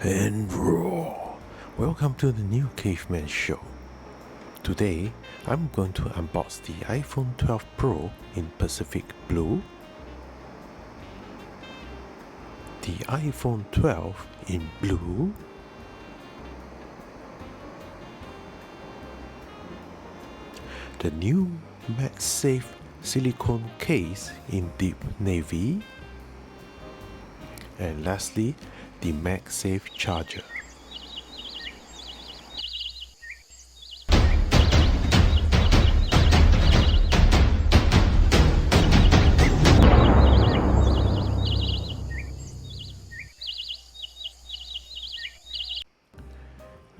and raw. Welcome to the new Caveman Show. Today, I'm going to unbox the iPhone 12 Pro in Pacific Blue, the iPhone 12 in blue, the new Magsafe Silicone case in deep navy, and lastly, the Magsafe Charger.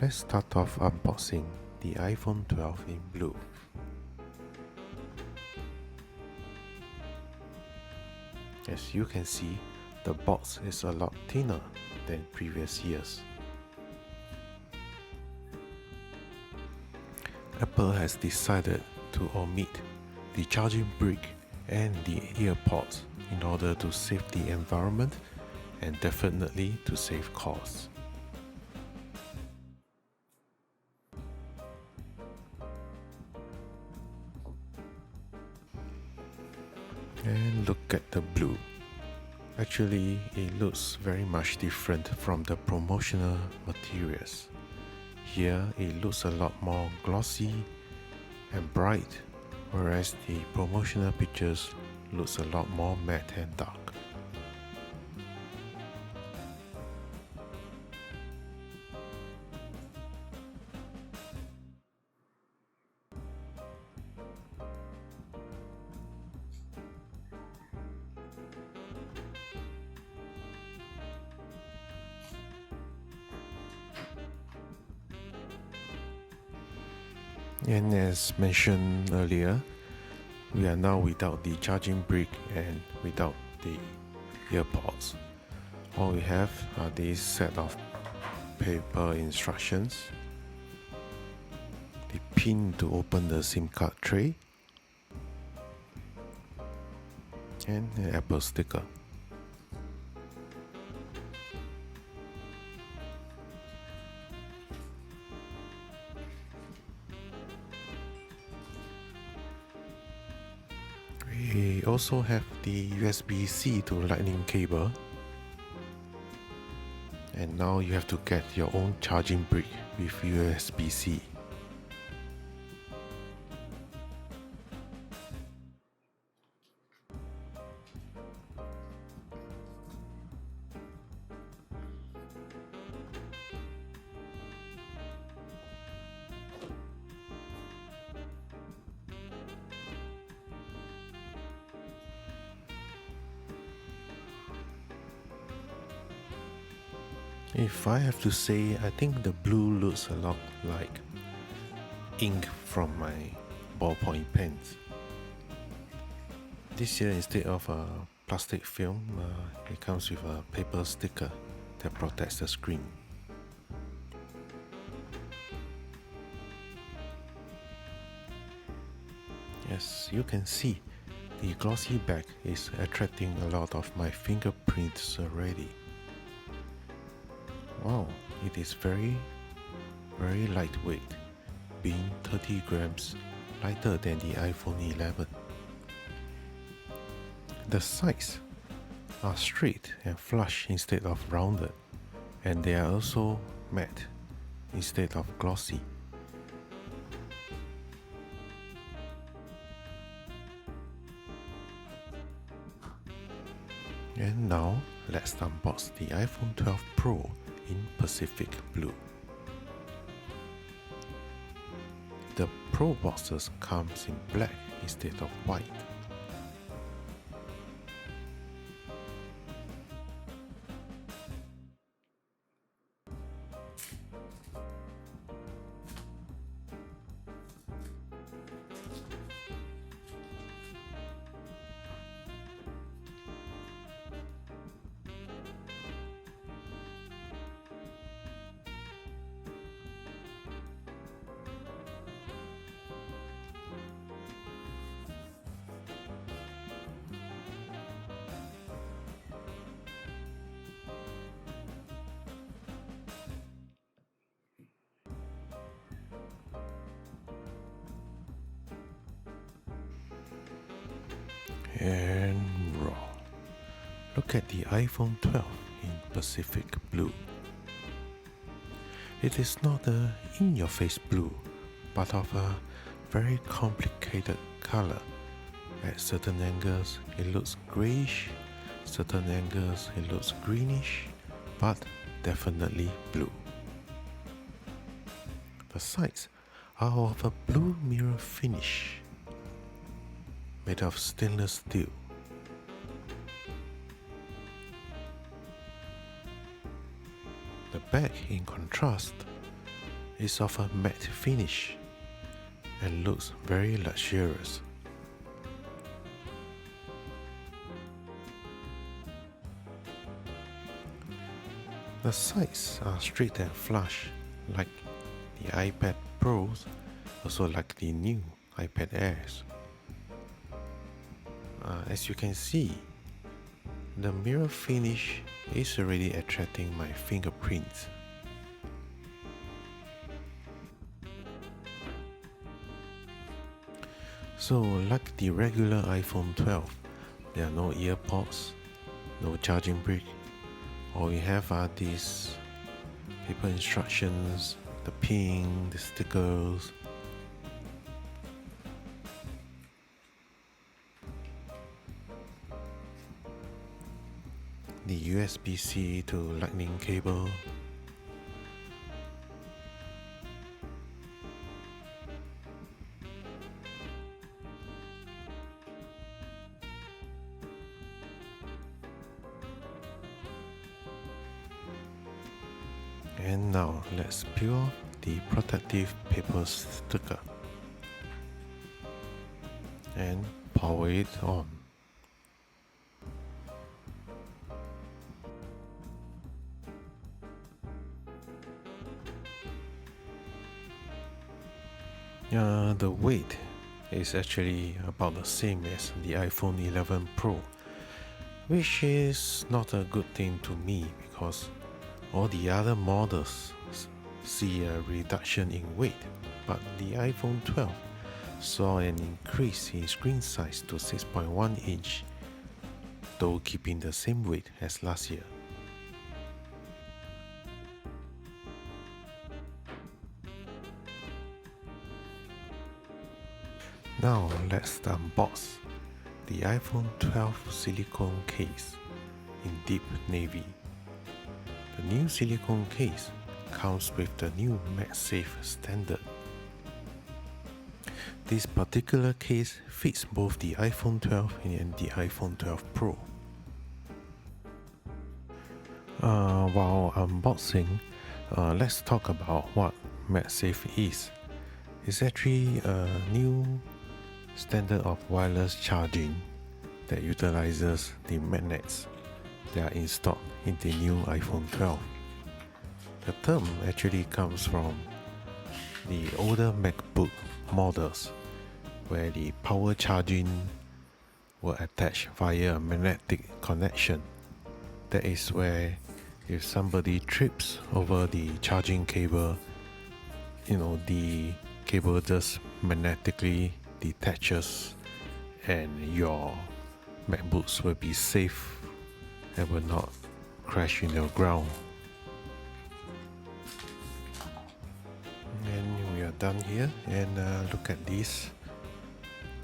Let's start off unboxing the iPhone 12 in blue. As you can see, the box is a lot thinner than previous years. Apple has decided to omit the charging brick and the earpods in order to save the environment and definitely to save costs. And look at the blue. Actually, it looks very much different from the promotional materials. Here, it looks a lot more glossy and bright, whereas the promotional pictures looks a lot more matte and dark. And as mentioned earlier, we are now without the charging brick and without the earpods. All we have are these set of paper instructions, the pin to open the SIM card tray, and an Apple sticker. We also have the USB-C to Lightning cable, and now you have to get your own charging brick with USB-C. If I have to say, I think the blue looks a lot like ink from my ballpoint pens. This year, instead of a plastic film, it comes with a paper sticker that protects the screen. As you can see, the glossy back is attracting a lot of my fingerprints already. Wow, it is very lightweight, being 30 grams lighter than the iPhone 11. The sides are straight and flush instead of rounded, and they are also matte instead of glossy. And now, let's unbox the iPhone 12 Pro in Pacific Blue. The Pro boxes comes in black instead of white. And raw. Look at the iPhone 12 in Pacific blue. It is not a in-your-face blue, but of a very complicated color. At certain angles it looks grayish, certain angles it looks greenish, but definitely blue. The sides are of a blue mirror finish, made of stainless steel. The back, in contrast, is of a matte finish and looks very luxurious. The sides are straight and flush, like the iPad Pros, also like the new iPad Airs. As you can see, the mirror finish is already attracting my fingerprints. So, like the regular iPhone 12, there are no earpods, no charging brick. All we have are these paper instructions, the pin, the stickers. The USB-C to lightning cable. And now let's peel off the protective paper sticker and power it on. The weight is actually about the same as the iPhone 11 Pro, which is not a good thing to me because all the other models see a reduction in weight, but the iPhone 12 saw an increase in screen size to 6.1 inch, though keeping the same weight as last year. Now let's unbox the iPhone 12 silicone case in deep navy. The new silicone case comes with the new Magsafe standard. This particular case fits both the iPhone 12 and the iPhone 12 Pro. While unboxing, let's talk about what Magsafe is. It's actually a new standard of wireless charging that utilizes the magnets that are installed in the new iPhone 12. The term actually comes from the older MacBook models where the power charging were attached via a magnetic connection. That is where if somebody trips over the charging cable, the cable just magnetically detaches and your MacBooks will be safe and will not crash in the ground. And we are done here, and look at this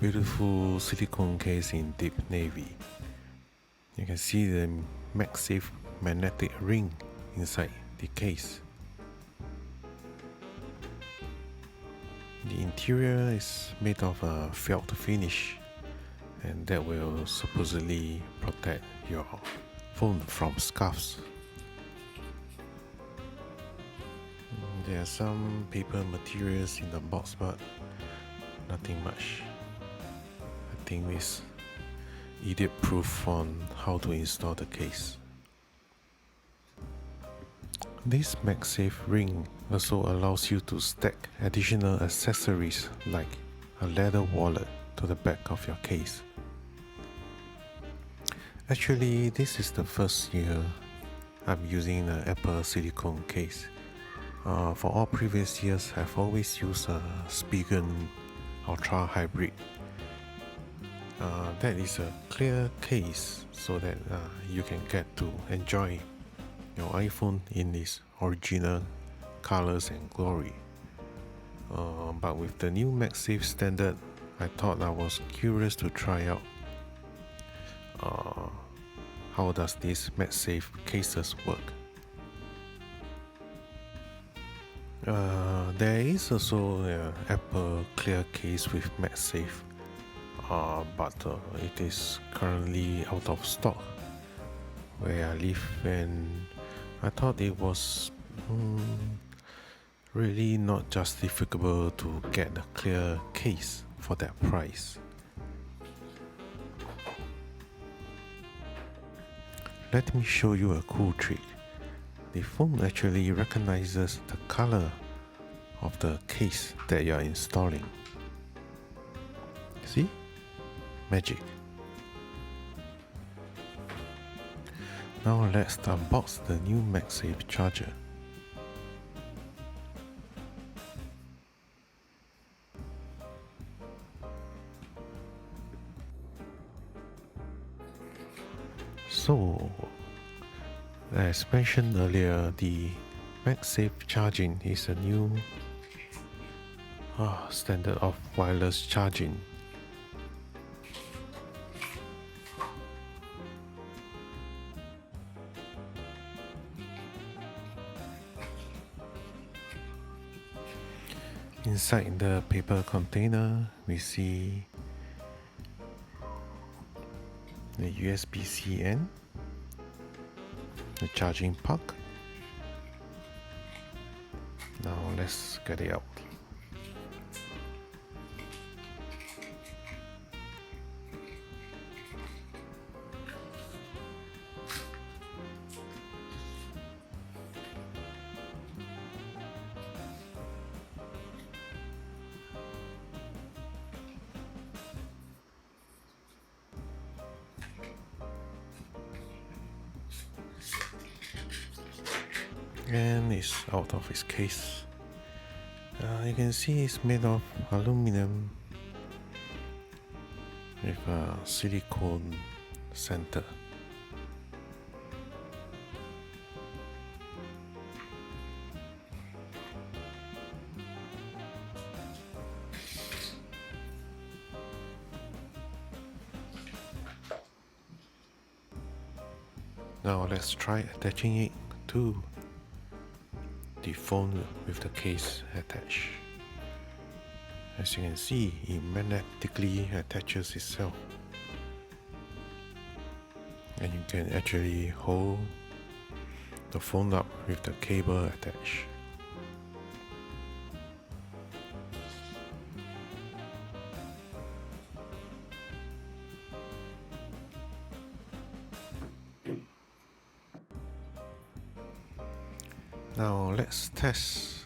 beautiful silicone case in deep navy. You can see the Magsafe magnetic ring inside the case. The interior is made of a felt finish, and that will supposedly protect your phone from scuffs. There are some paper materials in the box, but nothing much. I think it's idiot proof on how to install the case. This Magsafe ring also allows you to stack additional accessories like a leather wallet to the back of your case. Actually, this is the first year I'm using an Apple silicone case. For all previous years, I've always used a Spigen Ultra Hybrid. that is a clear case so that you can get to enjoy your iPhone in its original colors and glory. But with the new Magsafe standard, I thought I was curious to try out how does these Magsafe cases work. There is also an Apple clear case with Magsafe, but it is currently out of stock where I live, and I thought it was really not justifiable to get a clear case for that price. Let me show you a cool trick. The phone actually recognizes the color of the case that you are installing. See? Magic. Now let's unbox the new Magsafe Charger. So, as mentioned earlier, the Magsafe charging is a new standard of wireless charging. Inside the paper container, we see the USB-C end, the charging puck. Now let's get it out. And it's out of its case. You can see it's made of aluminum with a silicone center. Now let's try attaching it to the phone with the case attached. As you can see, it magnetically attaches itself, and you can actually hold the phone up with the cable attached. Now let's test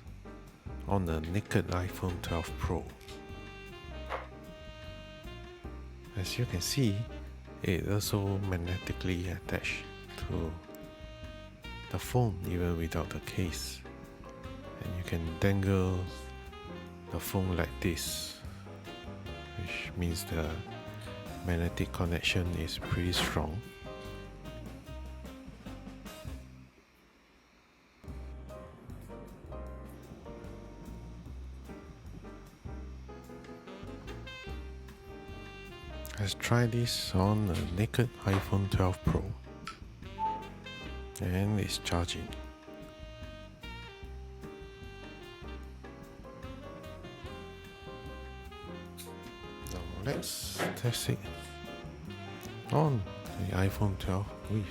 on the naked iPhone 12 Pro. As you can see, it also magnetically attached to the phone even without the case, and you can dangle the phone like this, which means the magnetic connection is pretty strong. Let's try this on a naked iPhone 12 Pro, and it's charging. Now let's test it on the iPhone 12 with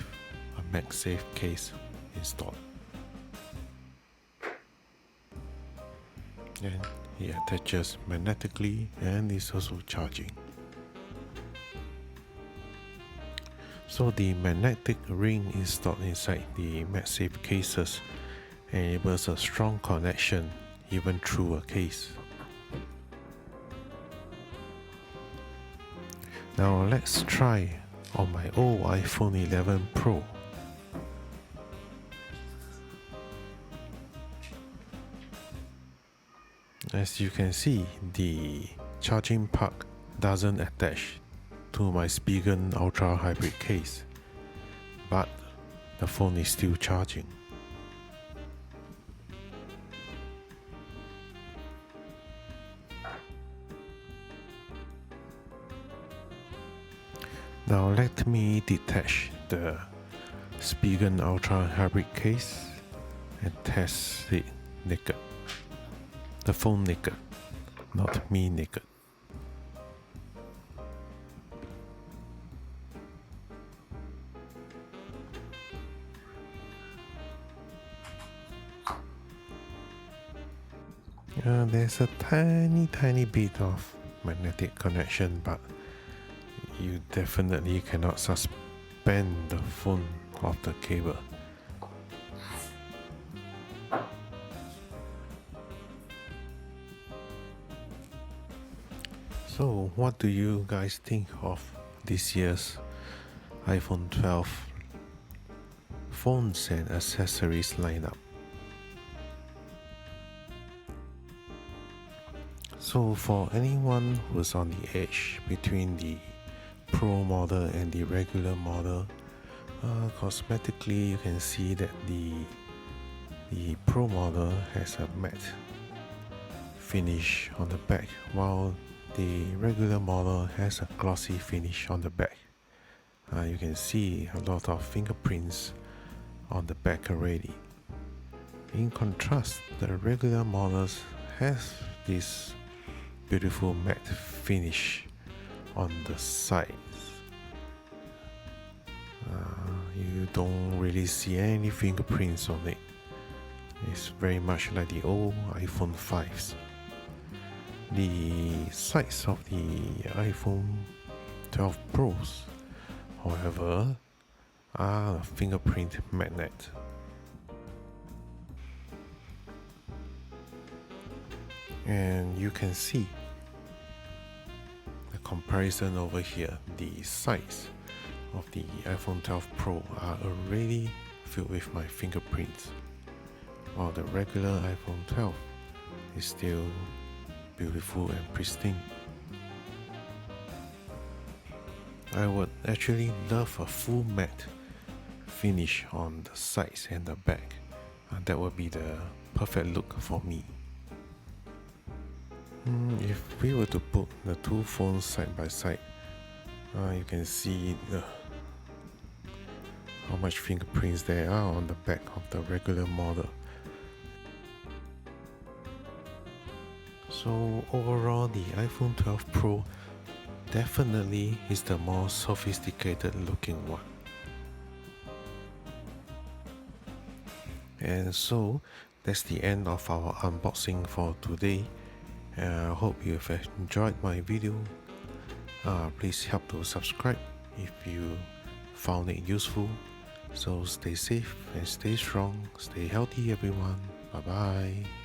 a Magsafe case installed, and it attaches magnetically and is also charging. So the magnetic ring installed inside the Magsafe cases enables a strong connection even through a case. Now let's try on my old iPhone 11 Pro. As you can see, the charging puck doesn't attach to my Spigen Ultra Hybrid case, but the phone is still charging. Now let me detach the Spigen Ultra Hybrid case and test it naked. The phone naked, not me naked. There's a tiny bit of magnetic connection, but you definitely cannot suspend the phone off the cable. So what do you guys think of this year's iPhone 12 phones and accessories lineup? So for anyone who's on the edge between the Pro model and the regular model, cosmetically you can see that the Pro model has a matte finish on the back, while the regular model has a glossy finish on the back. You can see a lot of fingerprints on the back already. In contrast, the regular models has this beautiful matte finish on the sides. You don't really see any fingerprints on it. It's very much like the old iPhone 5s. The sides of the iPhone 12 Pros, however, are a fingerprint magnet. And you can see the comparison over here. The sides of the iPhone 12 Pro are already filled with my fingerprints, while the regular iPhone 12 is still beautiful and pristine. I would actually love a full matte finish on the sides and the back. That would be the perfect look for me. If we were to put the two phones side by side, you can see how much fingerprints there are on the back of the regular model. So overall, the iPhone 12 Pro definitely is the more sophisticated looking one. And so that's the end of our unboxing for today. I hope you have enjoyed my video. Please help to subscribe if you found it useful. So stay safe and stay strong. Stay healthy, everyone. Bye bye.